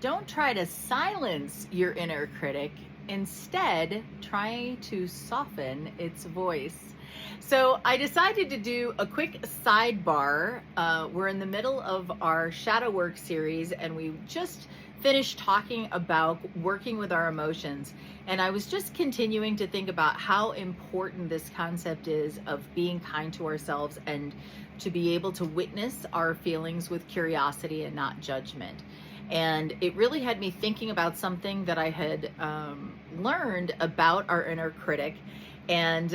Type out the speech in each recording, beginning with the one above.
Don't try to silence your inner critic. Instead, try to soften its voice. So I decided to do a quick sidebar. We're in the middle of our shadow work series, and we just finished talking about working with our emotions. And I was just continuing to think about how important this concept is of being kind to ourselves and to be able to witness our feelings with curiosity and not judgment. And it really had me thinking about something that I had learned about our inner critic. And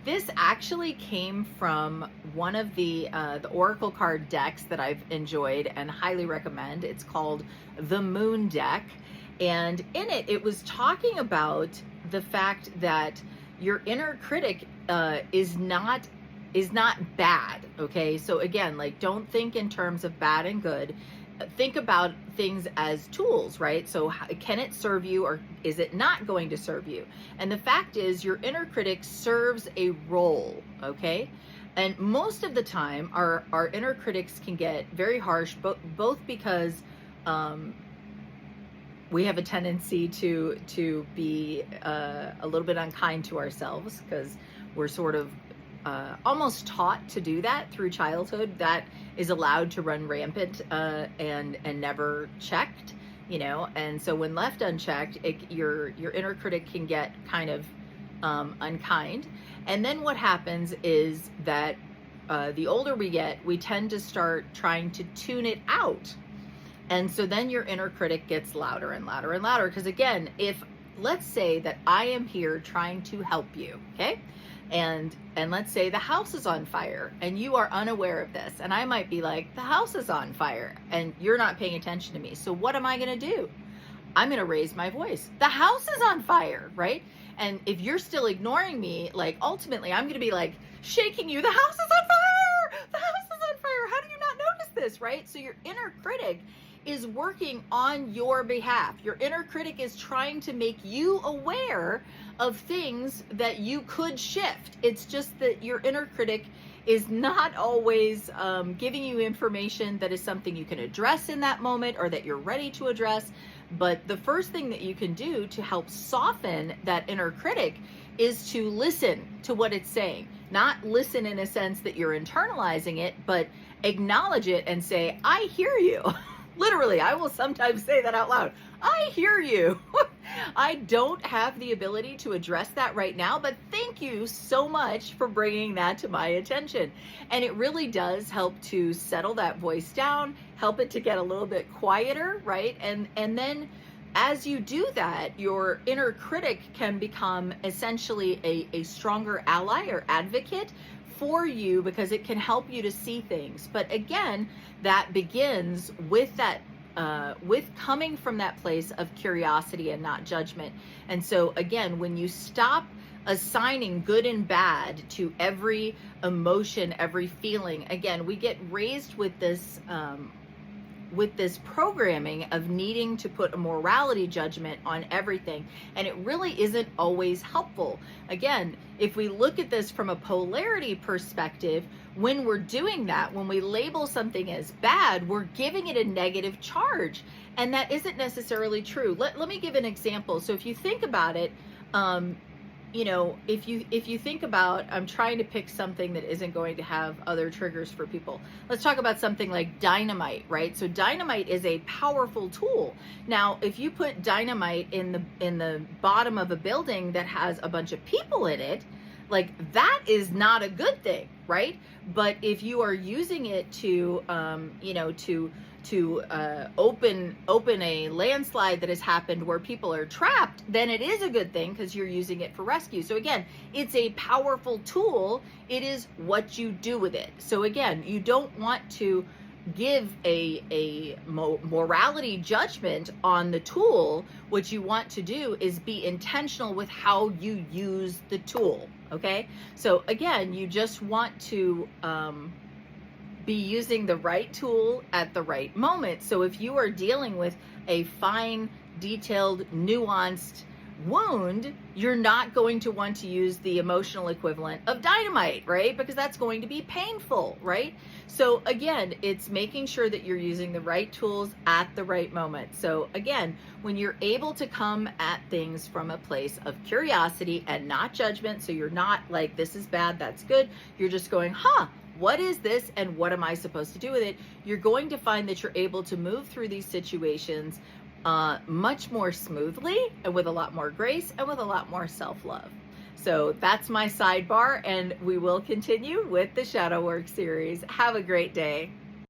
this actually came from one of the Oracle card decks that I've enjoyed and highly recommend. It's called the Moon Deck. And in it, it was talking about the fact that your inner critic is not bad. Okay. So again, like, don't think in terms of bad and good. Think about things as tools, right? So can it serve you, or is it not going to serve you? And the fact is, your inner critic serves a role, okay? And most of the time, our inner critics can get very harsh, both because we have a tendency to be a little bit unkind to ourselves, because we're sort of almost taught to do that through childhood. That is allowed to run rampant and never checked, and so when left unchecked, your inner critic can get kind of unkind. And then what happens is that the older we get, we tend to start trying to tune it out, and so then your inner critic gets louder and louder and louder. Because again, if let's say that I am here trying to help you, okay? And let's say the house is on fire and you are unaware of this. And I might be like, the house is on fire, and you're not paying attention to me. So what am I going to do? I'm going to raise my voice. The house is on fire, right? And if you're still ignoring me, like, ultimately I'm going to be like shaking you. The house is on fire. The house is on fire. How do you not notice this, right? So your inner critic is working on your behalf. Your inner critic is trying to make you aware of things that you could shift. It's just that your inner critic is not always giving you information that is something you can address in that moment, or that you're ready to address. But the first thing that you can do to help soften that inner critic is to listen to what it's saying. Not listen in a sense that you're internalizing it, but acknowledge it and say, I hear you. Literally, I will sometimes say that out loud. I hear you. I don't have the ability to address that right now, but thank you so much for bringing that to my attention. And it really does help to settle that voice down, help it to get a little bit quieter, right? And then as you do that, your inner critic can become essentially a stronger ally or advocate for you, because it can help you to see things. But again, that begins with that with coming from that place of curiosity and not judgment. And so again, when you stop assigning good and bad to every emotion, every feeling, again, we get raised with this programming of needing to put a morality judgment on everything. And it really isn't always helpful. Again, if we look at this from a polarity perspective, when we're doing that, when we label something as bad, we're giving it a negative charge. And that isn't necessarily true. Let me give an example. So if you think about it, if you think about, I'm trying to pick something that isn't going to have other triggers for people. Let's talk about something like dynamite, right? So dynamite is a powerful tool. Now, if you put dynamite in the bottom of a building that has a bunch of people in it, like, that is not a good thing, right? But if you are using it to open a landslide that has happened where people are trapped, then it is a good thing, because you're using it for rescue. So again, it's a powerful tool. It is what you do with it. So again, you don't want to give a morality judgment on the tool. What you want to do is be intentional with how you use the tool. Okay, so again, you just want to be using the right tool at the right moment. So if you are dealing with a fine, detailed, nuanced wound, you're not going to want to use the emotional equivalent of dynamite, right? Because that's going to be painful, right? So again, it's making sure that you're using the right tools at the right moment. So again, when you're able to come at things from a place of curiosity and not judgment, so you're not like, this is bad, that's good. You're just going, what is this and what am I supposed to do with it? You're going to find that you're able to move through these situations much more smoothly and with a lot more grace and with a lot more self-love. So that's my sidebar, and we will continue with the Shadow Work series. Have a great day.